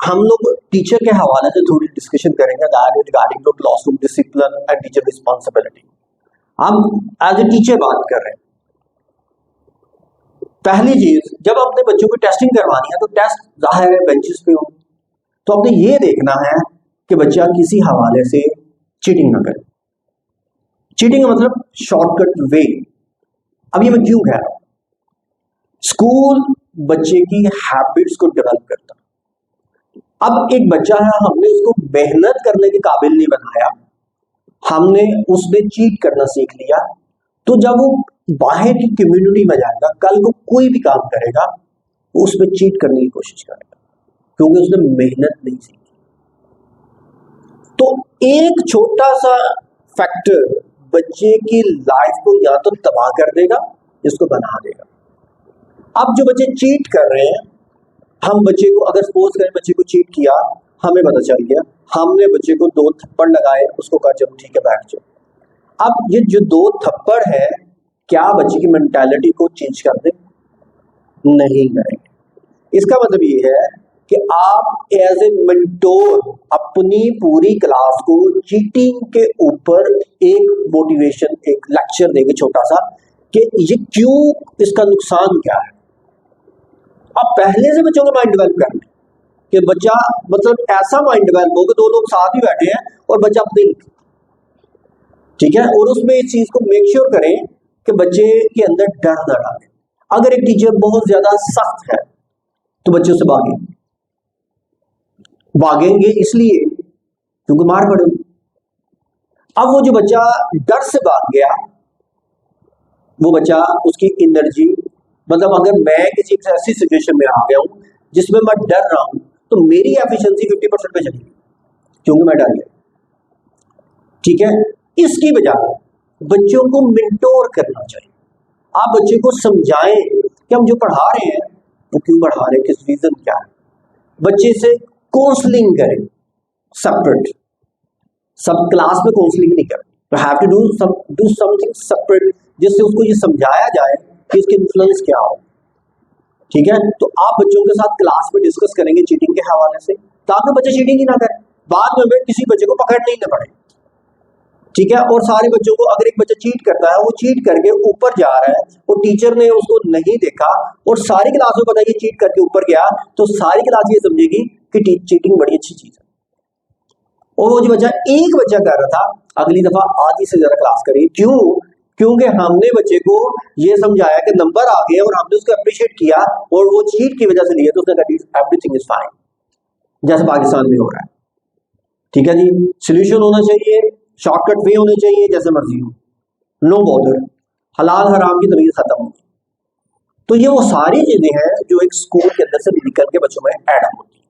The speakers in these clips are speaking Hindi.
हम लोग टीचर के हवाले से थोड़ी डिस्कशन करेंगे regarding to classroom discipline and teacher responsibility. हम एज ए टीचर बात कर रहे हैं। पहली चीज, जब अपने बच्चों की टेस्टिंग करवानी है तो टेस्ट जाहिर है बेंचेस पे हो, तो आपने ये देखना है कि बच्चा किसी हवाले से चीटिंग ना करे। चीटिंग का मतलब शॉर्टकट वे। अब ये मैं क्यों कह रहा हूं? स्कूल बच्चे की हैबिट्स को डेवलप करता। अब एक बच्चा है, हमने उसको मेहनत करने के काबिल नहीं बनाया, हमने उसने चीट करना सीख लिया, तो जब वो बाहर की कम्युनिटी में जाएगा, कल को कोई भी काम करेगा, उसमें चीट करने की कोशिश करेगा, क्योंकि उसने मेहनत नहीं सीखी। तो एक छोटा सा फैक्टर बच्चे की लाइफ को या तो तबाह कर देगा, इसको बना देगा। अब जो बच्चे चीट कर रहे हैं, हम बच्चे को अगर सपोज करें बच्चे को चीट किया, हमें पता चल गया, हमने बच्चे को 2 थप्पड़ लगाए, उसको कहा चलो ठीक है बैठ जाओ। अब ये जो 2 थप्पड़ है, क्या बच्चे की मेंटालिटी को चेंज कर दे? नहीं करेंगे। इसका मतलब ये है कि आप एज ए मेंटोर अपनी पूरी क्लास को चीटिंग के ऊपर एक मोटिवेशन, एक लेक्चर देंगे छोटा सा कि ये क्यों, इसका नुकसान क्या है। आप पहले से बच्चों का माइंड डेवलप करें कि बच्चा मतलब ऐसा माइंड डेवलप हो कि 2 लोग साथ ही बैठे हैं और बच्चा अपने लिखे, ठीक है, और उसमें इस चीज को मेक श्योर करें कि बच्चे के अंदर डर न डालें। अगर एक टीचर बहुत ज्यादा सख्त है तो बच्चे उससे भागेंगे इसलिए क्योंकि मार पड़ेगी। अब वो जो बच्चा डर से भाग गया, वो बच्चा, उसकी एनर्जी, मतलब अगर मैं किसी ऐसी सिचुएशन में आ गया हूं जिसमें मैं डर रहा हूं, तो मेरी एफिशिएंसी 50% पे चली क्योंकि मैं डर गया, ठीक है। इसकी बजाय बच्चों को मेंटोर करना चाहिए। आप बच्चे को समझाएं कि हम जो पढ़ा रहे हैं वो क्यों पढ़ा रहे हैं, किस रीजन क्या है। बच्चे से काउंसलिंग करें सेपरेट, सब क्लास में काउंसलिंग नहीं करें, तो have to do something separate, जिससे उसको ये समझाया जाए कि इसके इन्फ्लुएंस क्या हो, ठीक है। तो आप बच्चों के साथ क्लास में डिस्कस करेंगे चीटिंग के हवाले से, ताकि बच्चे चीटिंग ही ना करें, बाद में किसी बच्चे को पकड़ने ही ना पड़े, ठीक है। और सारे बच्चों को, अगर एक बच्चा चीट करता है, वो चीट करके ऊपर जा रहा है और टीचर ने उसको नहीं देखा और सारी क्लास को पता है कि चीट करके ऊपर गया, तो सारी क्लास ये समझेगी कि चीटिंग बड़ी अच्छी चीज है। और वो जो बच्चा, एक बच्चा कर रहा था, अगली दफा आधी से ज्यादा क्लास करेगी। क्यों? क्योंकि हमने बच्चे को ये समझाया कि नंबर आ गए और हमने उसको अप्रिशिएट किया, और वो चीट की वजह से लिए तो उसने कहा एवरीथिंग इज फाइन, जैसे पाकिस्तान में हो रहा है, ठीक है जी। सोल्यूशन होना चाहिए, शॉर्टकट वे होने चाहिए, जैसे मर्जी हो, नो बॉदर, हलाल हराम की तमीज खत्म होगी। तो ये वो सारी चीजें हैं जो एक स्कूल के अंदर से निकल के बच्चों में ऐड होती है।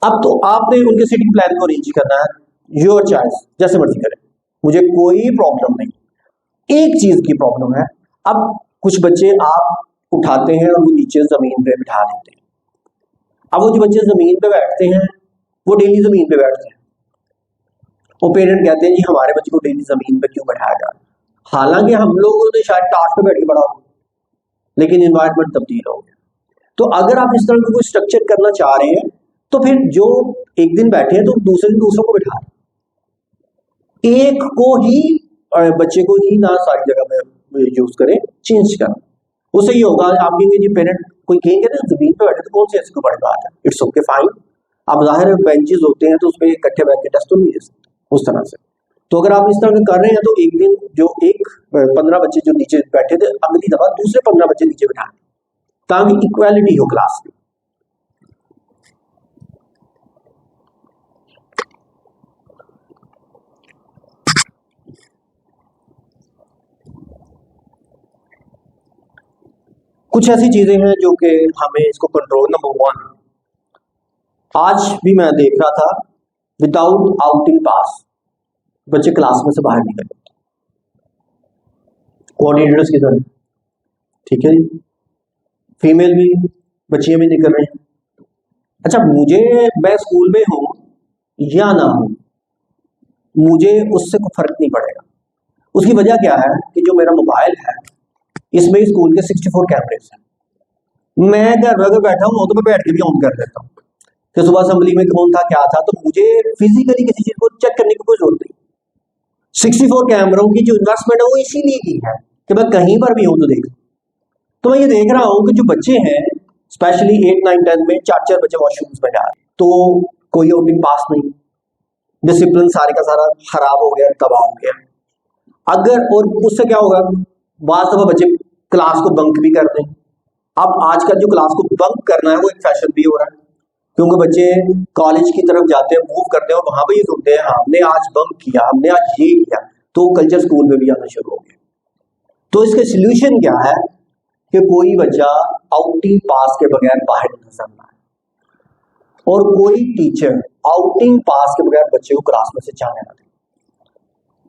अब तो आपने उनके सीटिंग प्लान को अरेंज करना है, योर चॉइस, जैसे मर्जी करें, मुझे कोई प्रॉब्लम नहीं। एक चीज की प्रॉब्लम है, अब कुछ बच्चे आप उठाते हैं और वो नीचे जमीन पे बिठा देते हैं। अब वो जो बच्चे जमीन पे बैठते हैं, वो डेली जमीन पे बैठते हैं, वो पेरेंट कहते हैं जी हमारे बच्चे को डेली जमीन पे क्यों बैठाया जा रहा है, हालांकि हम लोगों ने शायद टाट पे बैठ के पढ़ा हो, लेकिन एनवायरनमेंट तब्दील हो गया। तो अगर आप इस तरह का कोई स्ट्रक्चर करना चाह रहे हैं, तो फिर जो एक दिन बैठे हैं तो दूसरों को बिठा, एक को ही, बच्चे को ही ना सारी जगह में यूज करें, चेंज करें, उससे ये होगा। आप कहेंगे जी पेरेंट, कोई कहेंगे ना जमीन पे बैठे तो कौन सी ऐसी कोई बड़ी बात है, इट्स ओके फाइन। अब जाहिर है बेंचेस होते हैं तो उस पर इकट्ठे बैठ के टेस्ट तो नहीं दे सकते उस तरह से। तो अगर आप इस तरह के कर रहे हैं तो एक दिन जो 15 बच्चे जो नीचे बैठे थे, अगली दफा दूसरे 15 बच्चे नीचे बिठाएं, ताकि इक्वालिटी हो क्लास में। कुछ ऐसी चीजें हैं जो कि हमें इसको कंट्रोल, नंबर 1, आज भी मैं देख रहा था, विदाउट आउटिंग पास बच्चे क्लास में से बाहर निकल जाते, कोऑर्डिनेटर्स की तरह, ठीक है जी, फीमेल भी, बच्चियां भी निकल रही हैं। अच्छा, मैं स्कूल में हूं या ना हूं, मुझे उससे कोई फर्क नहीं पड़ेगा। उसकी वजह क्या है कि जो मेरा मोबाइल है, इसमें स्कूल के 64 कैमरे हैं, मैं घर में बैठा हूं तो मैं बैठ के भी ऑन कर देता हूं। कि सुबह असेंबली में कौन था क्या था, तो मुझे फिजिकली किसी चीज को चेक करने की कोई जरूरत नहीं। 64 कैमरों की जो इन्वेस्टमेंट है वो इसीलिए की है कि मैं कहीं पर भी हूं तो देख। तो मैं ये देख रहा हूं कि जो बच्चे हैं स्पेशली 8, 9, 10 में 4 बच्चे वॉशरूम्स में जा रहे हैं, तो कोई आउटिंग पास नहीं, डिसिप्लिन सारे का सारा खराब हो गया, तबाह हो गया। अगर और उससे क्या होगा, बाद दफा बच्चे क्लास को बंक भी करते हैं। अब आजकल जो क्लास को बंक करना है वो एक फैशन भी हो रहा है, क्योंकि बच्चे कॉलेज की तरफ जाते हैं, मूव करते हैं और वहां पर ये सुनते हैं हमने आज बंक किया, हमने आज ये किया, तो कल्चर स्कूल में भी आना शुरू हो गया। तो इसके सोल्यूशन क्या है कि कोई बच्चा आउटिंग पास के बगैर बाहर नहीं सकता है, और कोई टीचर आउटिंग पास के बगैर बच्चे को क्लास में से जाने ना दे,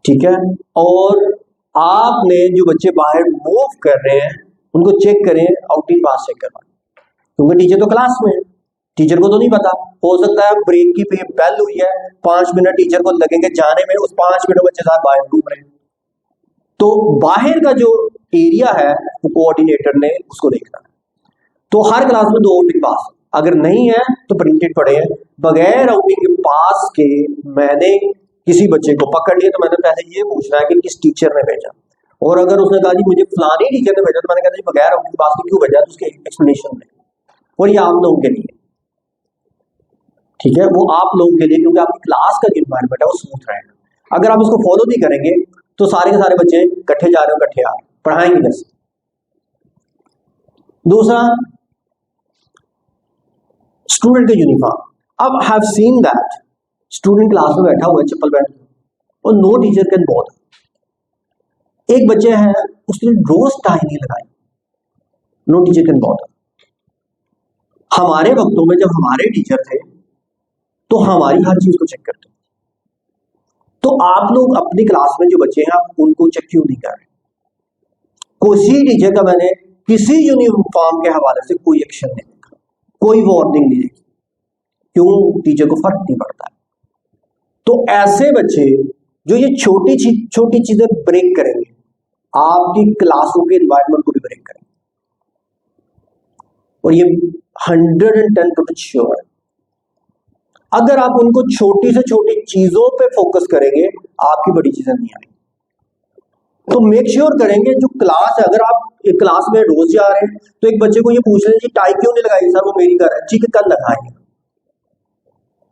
ठीक है। और आपने जो बच्चे बाहर मूव कर रहे हैं उनको चेक करें, आउटिंग पास चेक करवाएं, क्योंकि टीचर तो क्लास में है, टीचर को तो नहीं पता। हो सकता है ब्रेक की बेल हुई है, 5 मिनट टीचर को लगेंगे जाने में, उस 5 मिनट बच्चे साथ बाहर घूम रहे हैं, तो बाहर का जो एरिया है वो कोऑर्डिनेटर ने उसको देखना है। तो हर क्लास में 2 आउटिंग पास, अगर नहीं है तो प्रिंटेड पड़े हैं। बगैर आउटिंग पास के मैंने किसी बच्चे को पकड़ लिया तो मैंने पहले ये पूछना है कि किस टीचर ने भेजा, और अगर उसने कहा जी मुझे फलानी टीचर ने भेजा, तो मैंने कहा जी बगैर आउटिंग पास के क्यों भेजा, तो उसके एक्सप्लेनेशन दें। और ये आप लोगों के लिए, ठीक है, वो आप लोगों के लिए, क्योंकि आपकी क्लास का जो एनवायरनमेंट है वो स्मूथ रहेगा। अगर आप इसको फॉलो नहीं करेंगे तो सारे के सारे बच्चे इकट्ठे जा रहे हो, इकट्ठे आ रहे, पढ़ाएंगे कैसे। दूसरा, स्टूडेंट के यूनिफॉर्म। अब have seen that student class में बैठा हुआ है चप्पल पहन के और नो टीचर कैन बॉदर। एक बच्चे हैं उसने रोज टाई नहीं लगाई, नो टीचर कैन बॉदर। हमारे वक्तों में जब हमारे टीचर थे तो हमारी हर चीज को चेक करते। तो आप लोग अपनी क्लास में जो बच्चे हैं आप उनको चेक क्यों नहीं कर रहे? किसी टीचर का मैंने किसी यूनिफॉर्म के हवाले से कोई एक्शन नहीं देखा, कोई वार्निंग नहीं देखी, क्यों? टीचर को फर्क नहीं पड़ता है। तो ऐसे बच्चे जो ये छोटी चीजें ब्रेक करेंगे, आपकी क्लासों के एनवायरनमेंट को भी ब्रेक करेंगे, और ये 110% श्योर है। अगर आप उनको छोटी से छोटी चीजों पे फोकस करेंगे आपकी बड़ी चीजें नहीं आएंगी। तो मेक श्योर करेंगे जो क्लास है, अगर आप एक क्लास में रोज जा रहे हैं तो एक बच्चे को ये पूछ लें जी टाई क्यों नहीं लगाई, सर वो मेरी कर है, ठीक है कल लगाएंगे।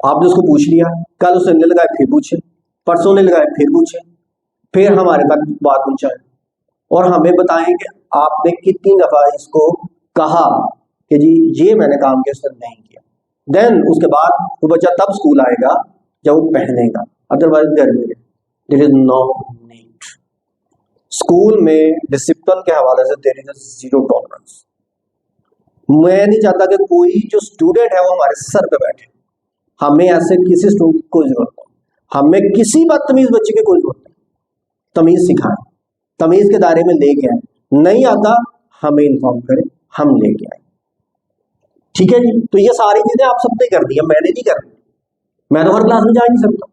आपने उसको पूछ लिया, कल उसने लगाए फिर पूछे, परसों ने लगाए फिर पूछे, फिर हमारे तक बात पहुंचाए और हमें बताएं कि आपने कितनी दफा इसको कहा कि जी ये मैंने काम किया, उसने नहीं किया। देन उसके बाद वो बच्चा तब स्कूल आएगा जब वो पहनेगा, अदरवाइज घर में there is no need. School में डिसिप्लिन के हवाले से देयर इज जीरो टॉलरेंस। मैं नहीं चाहता कि कोई जो स्टूडेंट है वो हमारे सर पे बैठे, हमें ऐसे किसी स्टूडेंट को जरूरत नहीं, हमें किसी बदतमीज बच्चे की कोई जरूरत नहीं। तमीज सिखाएं, तमीज के दायरे में लेके आए, नहीं आता हमें इन्फॉर्म करें, हम लेके आए, ठीक है जी। तो ये सारी चीजें आप सबने कर दी, मैंने नहीं करनी, मैं तो हर क्लास में जा नहीं सकता।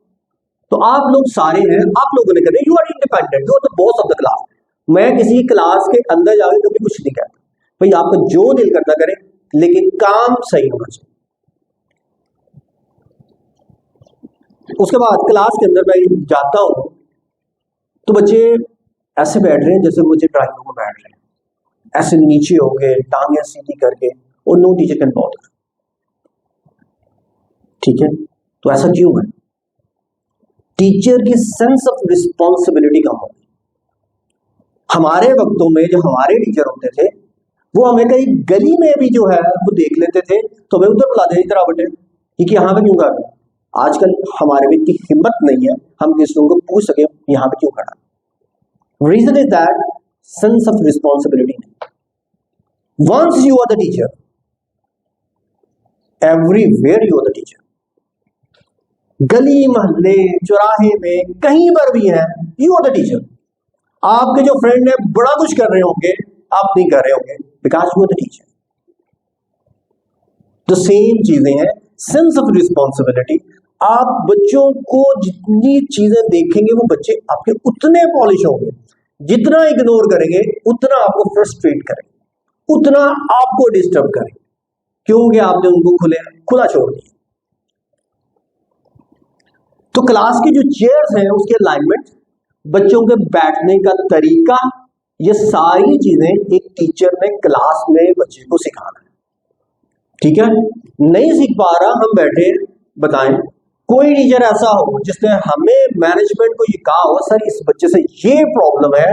तो आप लोग सारे हैं, आप लोगों ने करना, you are independent, you are the boss of the class. मैं किसी क्लास के अंदर जाके कभी कुछ नहीं कहता, भाई आपको जो दिल करता करें, लेकिन काम सही होना चाहिए। उसके बाद क्लास के अंदर मैं जाता हूं तो बच्चे ऐसे बैठ रहे हैं जैसे वो बच्चे ड्राइंग रूम में बैठ रहे हैं, ऐसे नीचे हो गए, टांगे सीधी करके, और नो टीचर कैन बॉदर, ठीक है। तो ऐसा क्यों है? टीचर की सेंस ऑफ रिस्पॉन्सिबिलिटी कम हो गई। हमारे वक्तों में जो हमारे टीचर होते थे वो हमें कहीं गली में भी जो है वो देख लेते थे तो हमें उधर बुलाते थे, इधर आ बेटे, कि यहाँ पे क्यों कर रहे हैं। आजकल हमारे में इतनी हिम्मत नहीं है हम किसी को पूछ सके यहाँ पे क्यों खड़ा। Reason is that sense of responsibility. Once you are the teacher, everywhere you are the teacher. गली मोहल्ले चौराहे में कहीं पर भी है, यू आर द टीचर। आपके जो फ्रेंड है बड़ा कुछ कर रहे होंगे, आप नहीं कर रहे होंगे, because you are the teacher. तो सेम चीजें हैं, सेंस ऑफ रिस्पॉन्सिबिलिटी। आप बच्चों को जितनी चीजें देखेंगे वो बच्चे आपके उतने पॉलिश होंगे, जितना इग्नोर करेंगे उतना आपको फ्रस्ट्रेट करेंगे, उतना आपको डिस्टर्ब करेंगे, क्योंकि आपने उनको खुला छोड़ दिया। तो क्लास की जो चेयर्स हैं उसके अलाइनमेंट, बच्चों के बैठने का तरीका, ये सारी चीजें एक टीचर ने क्लास में बच्चे को सिखाना है। ठीक है, नहीं सीख पा रहा, हम बैठे बताएं, कोई टीचर ऐसा हो जिसने हमें मैनेजमेंट को ये कहा हो सर इस बच्चे से ये प्रॉब्लम है,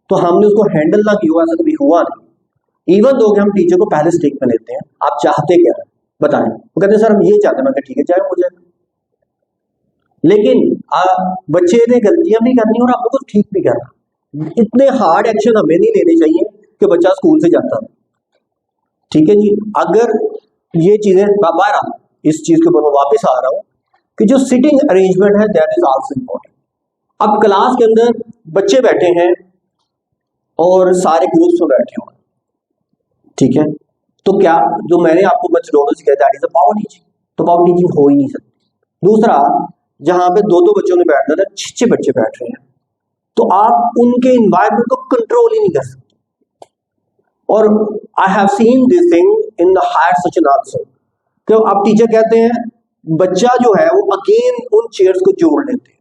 तो हमने उसको हैंडल ना किया, ऐसा कभी हुआ नहीं। इवन दो हम टीचर को पहले स्टेक में लेते हैं, आप चाहते क्या है बताएं, वो कहते हैं सर हम ये चाहते हैं। मैं ठीक है चाहे हो जाए, लेकिन बच्चे ने गलतियां भी करनी और आप लोग को ठीक भी करना। इतने हार्ड एक्शन हमें नहीं लेने चाहिए कि बच्चा स्कूल से जाता है। ठीक है जी, अगर ये चीजें बाहर आ, इस चीज के ऊपर मैं वापस आ रहा हूं कि जो सिटिंग अरेंजमेंट है दैट इज आल्सो इंपॉर्टेंट। अब क्लास के अंदर बच्चे बैठे हैं और सारे ग्रुप्स में बैठे हुए, ठीक है, तो क्या जो मैंने आपको बच्चे दोनों सिखाया that is a power teaching, तो पावर टीचिंग हो ही नहीं सकती। दूसरा, जहां पे दो दो बच्चों ने बैठना था, 6 बच्चे बैठ रहे हैं, तो आप उनके इन्वायरमेंट को कंट्रोल ही नहीं कर सकते। और I have seen this thing in the higher section also, तो अब टीचर कहते हैं बच्चा जो है वो अगेन उन चेयर्स को जोड़ लेते हैं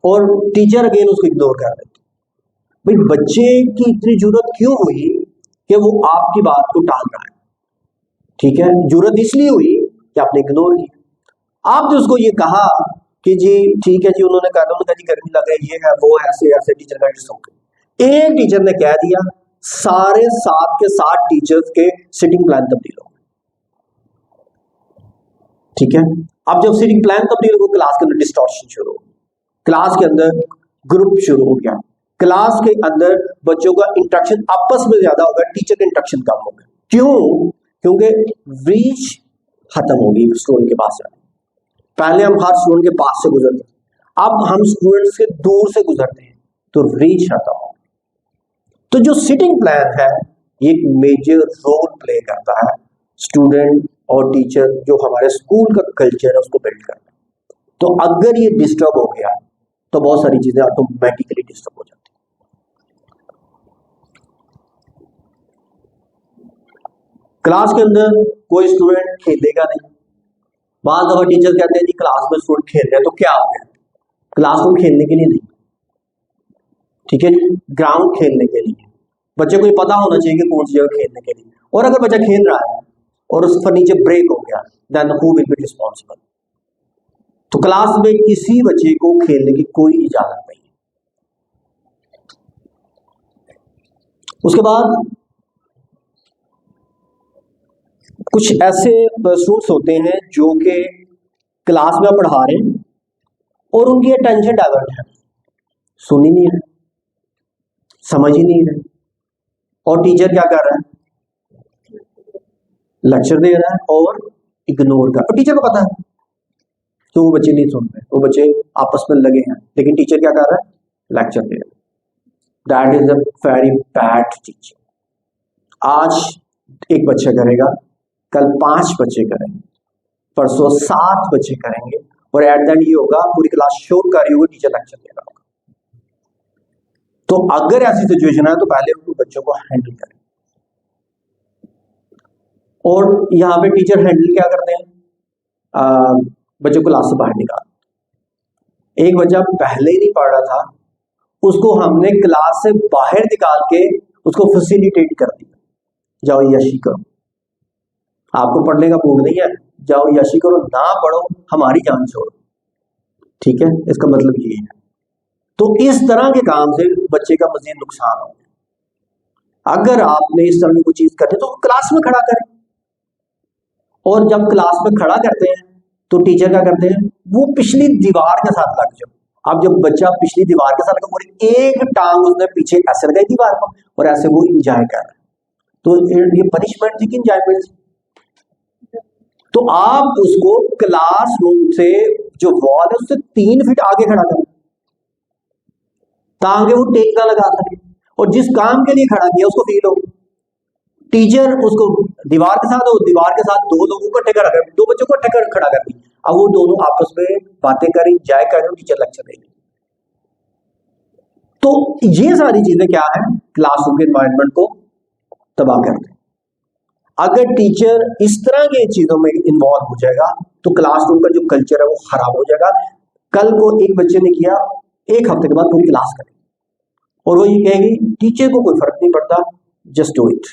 और टीचर अगेन उसको इग्नोर कर देते हैं। भाई बच्चे की इतनी जरूरत क्यों हुई कि वो आपकी बात को टाल रहा है? ठीक है, जरूरत इसलिए हुई कि आपने इग्नोर किया। आपने उसको ये कहा कि जी ठीक है जी, उन्होंने कहा जी गर्मी लग रही है, ये है वो है, ऐसे ऐसे टीचर का एडजस्ट हो गए। एक टीचर ने कह दिया, सारे 7 के 7 टीचर्स के सिटिंग प्लान तब्दील हो गए। ठीक है, अब जब सिटिंग प्लान तब्दील हो, क्लास के अंदर डिस्टॉर्शन शुरू हो, क्लास के अंदर ग्रुप शुरू हो गया, क्लास के अंदर बच्चों का इंटरेक्शन आपस में ज्यादा होगा, टीचर का इंटरेक्शन कम होगा। क्यों? क्योंकि रीच खत्म होगी स्टूडेंट के पास जाने। पहले हम हर स्टूडेंट के पास से गुजरते, अब हम स्टूडेंट से दूर से गुजरते हैं, तो रीच खत्म होगी। तो जो सिटिंग प्लान है ये एक मेजर रोल प्ले करता है स्टूडेंट और टीचर जो हमारे स्कूल का कल्चर है उसको बिल्ड करता है। तो अगर ये डिस्टर्ब हो गया तो बहुत सारी चीजें ऑटोमेटिकली डिस्टर्ब हो जाती है। क्लास के अंदर कोई स्टूडेंट खेलेगा नहीं, बाद दफा टीचर कहते हैं जी क्लास में स्टूडेंट खेल रहे हैं, तो क्या हो गया? क्लासरूम खेलने के लिए नहीं, ठीक है, ग्राउंड खेलने के लिए। बच्चे को ये पता होना चाहिए कि कौन सी जगह खेलने के लिए। और अगर बच्चा खेल रहा है और उस फर्नीचर ब्रेक हो गया, then who will be responsible? तो क्लास में किसी बच्चे को खेलने की कोई इजाजत नहीं है। उसके बाद कुछ ऐसे स्टूडेंट्स होते हैं जो कि क्लास में पढ़ा रहे हैं और उनकी अटेंशन डाइवर्ट है, सुन ही नहीं रहे, समझ ही नहीं रहे, और टीचर क्या कर रहा है? लेक्चर दे रहा है और इग्नोर कर, और टीचर को पता है तो वो बच्चे नहीं सुन रहे, वो बच्चे आपस में लगे हैं, लेकिन टीचर क्या कर रहा है? लेक्चर दे रहा है। That is a very bad teaching. आज एक बच्चा करेगा, कल 5 बच्चे करेंगे, परसों 7 बच्चे करेंगे, और एट द एंड ये होगा पूरी क्लास शोर कर रही होगी, टीचर लेक्चर दे रहा होगा। तो अगर ऐसी सिचुएशन है तो पहले उनको बच्चों को हैंडल करें। और यहाँ पे टीचर हैंडल क्या करते हैं? बच्चों को क्लास से बाहर निकाल। एक बच्चा पहले ही नहीं पढ़ रहा था, उसको हमने क्लास से बाहर निकाल के उसको फैसिलिटेट कर दिया, जाओ यशी करो, आपको पढ़ने का मूड नहीं है, जाओ यशी करो, ना पढ़ो, हमारी जान छोड़ो। ठीक है, इसका मतलब ये है। तो इस तरह के काम से बच्चे का मजीद नुकसान होगा। अगर आपने इस तरह की कोई चीज करनी तो क्लास में खड़ा करें, और जब क्लास में खड़ा करते हैं तो टीचर क्या करते हैं? वो पिछली दीवार के साथ लग जाओ। अब जब बच्चा पिछली दीवार के साथ लगा और एक टांग उसने पीछे ऐसे लगाई दीवार पर और ऐसे वो इंजॉय कर रहा है, तो ये पनिशमेंट थी कि इंजॉयमेंट थी? तो आप उसको क्लासरूम से जो वॉल है उससे 3 फीट आगे खड़ा करें ताकि वो टेक ना लगा सके, और जिस काम के लिए खड़ा किया उसको फील हो। टीचर उसको दीवार के साथ, और दीवार के साथ 2 लोगों को इकट्ठे खड़ा कर, 2 बच्चों को इकट्ठे खड़ा कर दी, अब वो दोनों आपस में बातें करें, जाए करें, टीचर लेक्चर देंगे। तो ये सारी चीजें क्या है? क्लासरूम के एनवायरनमेंट को तबाह करते हैं। अगर टीचर इस तरह की चीजों में इन्वॉल्व हो जाएगा तो क्लासरूम का जो कल्चर है वो खराब हो जाएगा। कल को एक बच्चे ने किया, एक हफ्ते के बाद पूरी क्लास करेगी और वो ये कहेगी टीचर को कोई फर्क नहीं पड़ता, जस्ट डू इट।